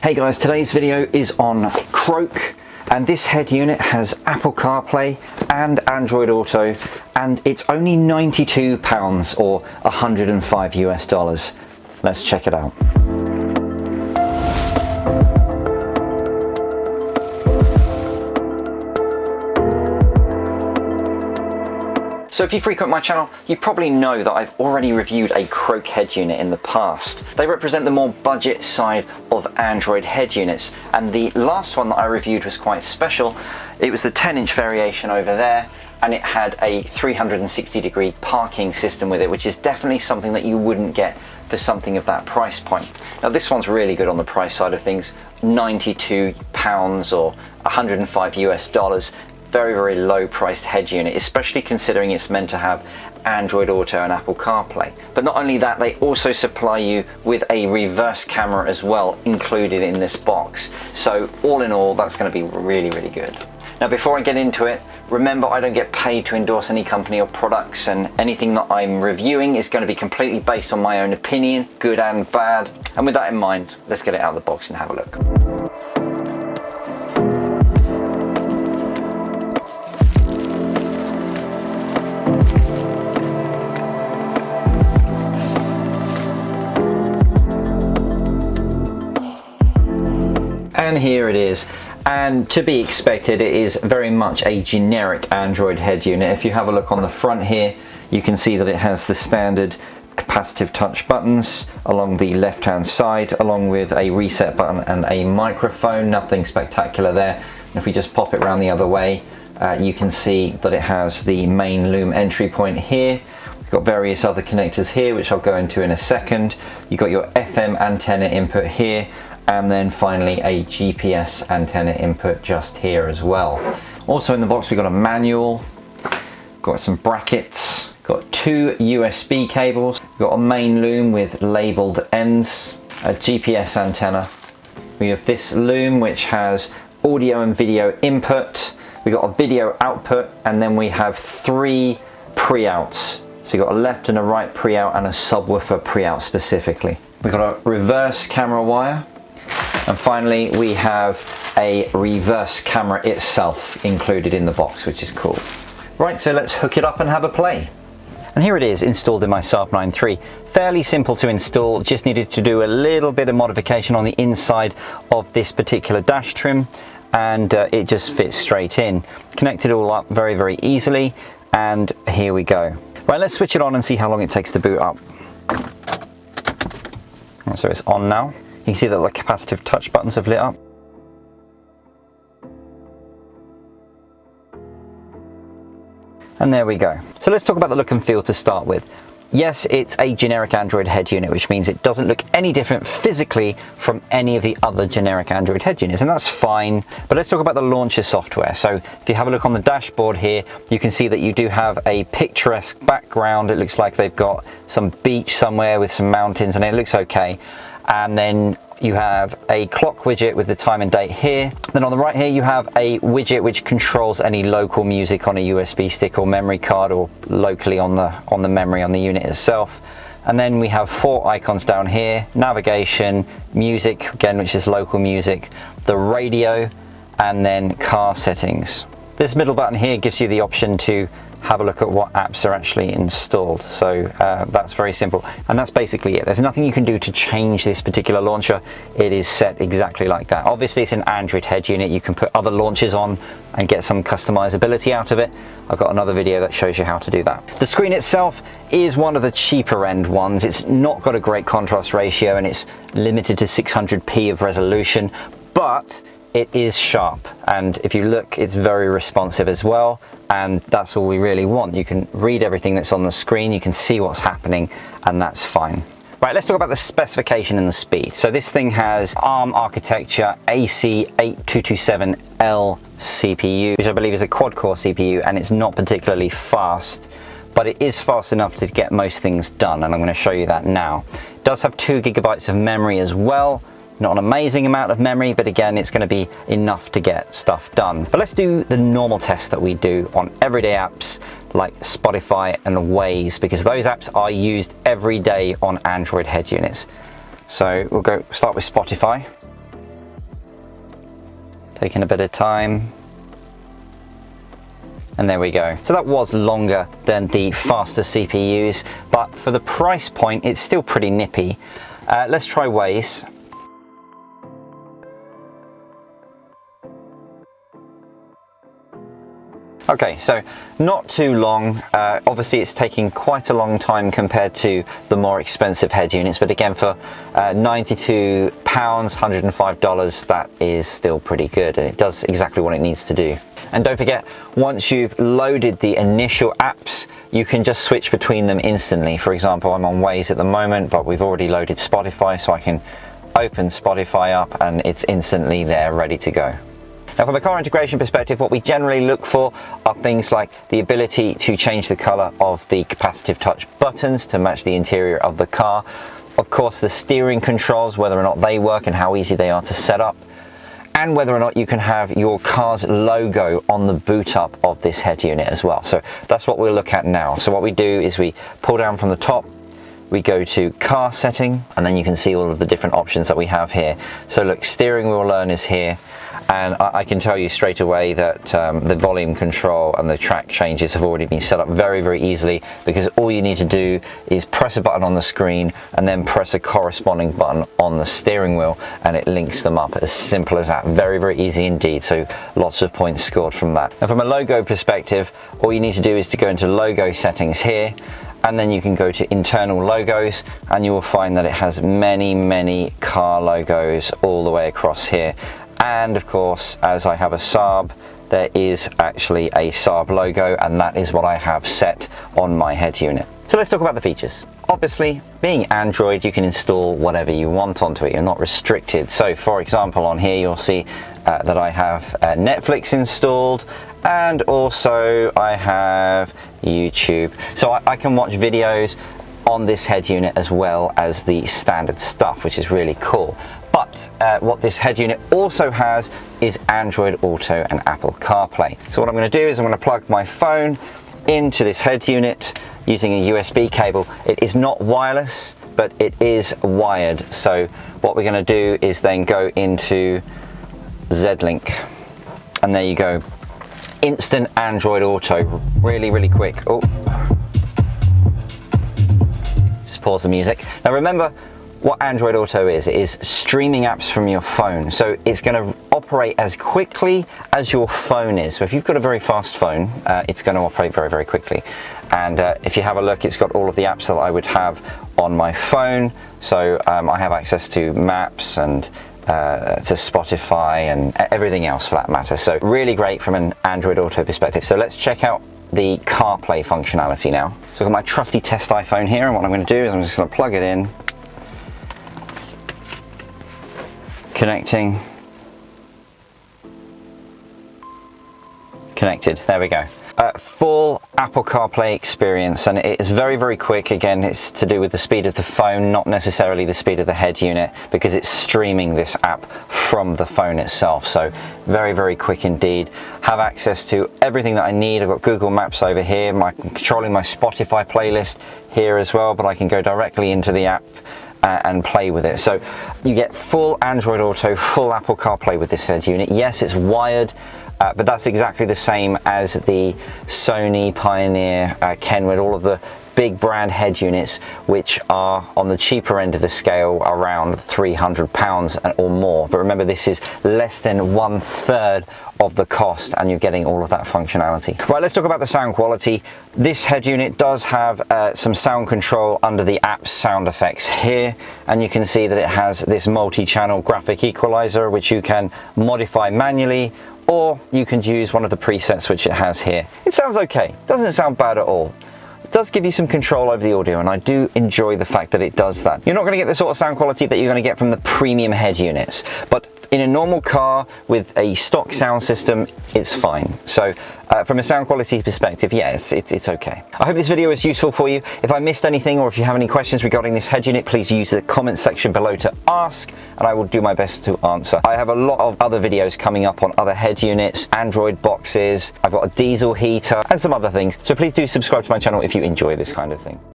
Hey guys, today's video is on Kroak, and this head unit has Apple CarPlay and Android Auto, and it's only £92 or $105 US. Let's check it out. So if you frequent my channel, you probably know that I've already reviewed a Kroak head unit in the past. They represent the more budget side of Android head units, and the last one that I reviewed was quite special. It was the 10-inch variation over there, and it had a 360-degree parking system with it, which is definitely something that you wouldn't get for something of that price point. Now this one's really good on the price side of things, £92 or $105 US. Very, very low priced head unit, especially considering it's meant to have Android Auto and Apple CarPlay. But not only that, they also supply you with a reverse camera as well included in this box. So all in all, that's going to be really, really good. Now before I get into it, remember I don't get paid to endorse any company or products, and anything that I'm reviewing is going to be completely based on my own opinion, good and bad. And with that in mind, let's get it out of the box and have a look. And here it is, and to be expected, it is very much a generic Android head unit. If you have a look on the front here, you can see that it has the standard capacitive touch buttons along the left hand side, along with a reset button and a microphone. Nothing spectacular there. If we just pop it around the other way, you can see that it has the main loom entry point here. We've got various other connectors here, which I'll go into in a second. You've got your FM antenna input here, and then finally a GPS antenna input just here as well. Also in the box we've got a manual, got some brackets, got two USB cables, we've got a main loom with labelled ends, a GPS antenna. We have this loom which has audio and video input, we've got a video output, and then we have three pre-outs. So you've got a left and a right pre-out and a subwoofer pre-out specifically. We've got a reverse camera wire. And finally, we have a reverse camera itself included in the box, which is cool. Right, so let's hook it up and have a play. And here it is installed in my Saab 9 III. Fairly simple to install, just needed to do a little bit of modification on the inside of this particular dash trim, and it just fits straight in. Connected all up very, very easily, and here we go. Right, let's switch it on and see how long it takes to boot up. So it's on now. You can see that the capacitive touch buttons have lit up. And there we go. So let's talk about the look and feel to start with. Yes, it's a generic Android head unit, which means it doesn't look any different physically from any of the other generic Android head units, and that's fine. But let's talk about the launcher software. So if you have a look on the dashboard here, you can see that you do have a picturesque background. It looks like they've got some beach somewhere with some mountains, and it looks okay. And then you have a clock widget with the time and date here. Then on the right here you have a widget which controls any local music on a USB stick or memory card, or locally on the memory on the unit itself. And then we have four icons down here: navigation, music again, which is local music, the radio, and then car settings. This middle button here gives you the option to have a look at what apps are actually installed. So that's very simple, and that's basically it. There's nothing you can do to change this particular launcher. It is set exactly like that. Obviously it's an Android head unit, you can put other launchers on and get some customizability out of it. I've got another video that shows you how to do that. The screen itself is one of the cheaper end ones. It's not got a great contrast ratio, and it's limited to 600p of resolution, but it is sharp, and if you look, it's very responsive as well, and that's all we really want. You can read everything that's on the screen, you can see what's happening, and that's fine. Right, let's talk about the specification and the speed. So this thing has ARM architecture, AC8227L CPU, which I believe is a quad-core CPU, and it's not particularly fast, but it is fast enough to get most things done, and I'm going to show you that now. It does have 2 GB of memory as well. Not an amazing amount of memory, but again, it's going to be enough to get stuff done. But let's do the normal test that we do on everyday apps like Spotify and Waze, because those apps are used every day on Android head units. So we'll start with Spotify. Taking a bit of time. And there we go. So that was longer than the faster CPUs, but for the price point, it's still pretty nippy. Let's try Waze. Okay, so not too long. Obviously it's taking quite a long time compared to the more expensive head units, but again, for £92, $105, that is still pretty good, and it does exactly what it needs to do. And don't forget, once you've loaded the initial apps, you can just switch between them instantly. For example, I'm on Waze at the moment, but we've already loaded Spotify, so I can open Spotify up and it's instantly there, ready to go. Now, from a car integration perspective, what we generally look for are things like the ability to change the color of the capacitive touch buttons to match the interior of the car. Of course, the steering controls, whether or not they work and how easy they are to set up, and whether or not you can have your car's logo on the boot up of this head unit as well. So that's what we'll look at now. So what we do is we pull down from the top, we go to car setting, and then you can see all of the different options that we have here. So look, steering wheel learn is here. And I can tell you straight away that the volume control and the track changes have already been set up very, very easily, because all you need to do is press a button on the screen and then press a corresponding button on the steering wheel, and it links them up. As simple as that. Very, very easy indeed. So lots of points scored from that. And from a logo perspective, all you need to do is to go into logo settings here, and then you can go to internal logos, and you will find that it has many, many car logos all the way across here. And of course, as I have a Saab, there is actually a Saab logo, and that is what I have set on my head unit. So let's talk about the features. Obviously, being Android, you can install whatever you want onto it. You're not restricted. So for example, on here, you'll see that I have Netflix installed, and also I have YouTube. So I can watch videos on this head unit as well as the standard stuff, which is really cool. But what this head unit also has is Android Auto and Apple CarPlay. So what I'm going to do is I'm going to plug my phone into this head unit using a USB cable. It is not wireless, but it is wired. So what we're going to do is then go into Z-Link, and there you go. Instant Android Auto, really, really quick. Oh, just pause the music. Now remember, what Android Auto is, it is streaming apps from your phone. So it's going to operate as quickly as your phone is. So if you've got a very fast phone, it's going to operate very, very quickly. And if you have a look, it's got all of the apps that I would have on my phone. So I have access to Maps and to Spotify and everything else for that matter. So really great from an Android Auto perspective. So let's check out the CarPlay functionality now. So I've got my trusty test iPhone here, and what I'm going to do is I'm just going to plug it in. Connecting. Connected. There we go. Full Apple CarPlay experience, and it is very, very quick. Again, it's to do with the speed of the phone, not necessarily the speed of the head unit, because it's streaming this app from the phone itself. So very, very quick indeed. Have access to everything that I need. I've got Google Maps over here. I'm controlling my Spotify playlist here as well, but I can go directly into the app and play with it. So you get full Android Auto, full Apple CarPlay with this head unit. Yes, it's wired, but that's exactly the same as the Sony, Pioneer, Kenwood, all of the big brand head units, which are on the cheaper end of the scale, around £300 or more. But remember, this is less than 1/3 of the cost, and you're getting all of that functionality. Right, let's talk about the sound quality. This head unit does have some sound control under the app's sound effects here, and you can see that it has this multi-channel graphic equalizer, which you can modify manually, or you can use one of the presets which it has here. It sounds okay, doesn't sound bad at all. It does give you some control over the audio, and I do enjoy the fact that it does that. You're not going to get the sort of sound quality that you're going to get from the premium head units, but in a normal car with a stock sound system, it's fine. So from a sound quality perspective, yeah, it's okay. I hope this video was useful for you. If I missed anything, or if you have any questions regarding this head unit, please use the comment section below to ask, and I will do my best to answer. I have a lot of other videos coming up on other head units, Android boxes, I've got a diesel heater, and some other things. So please do subscribe to my channel if you enjoy this kind of thing.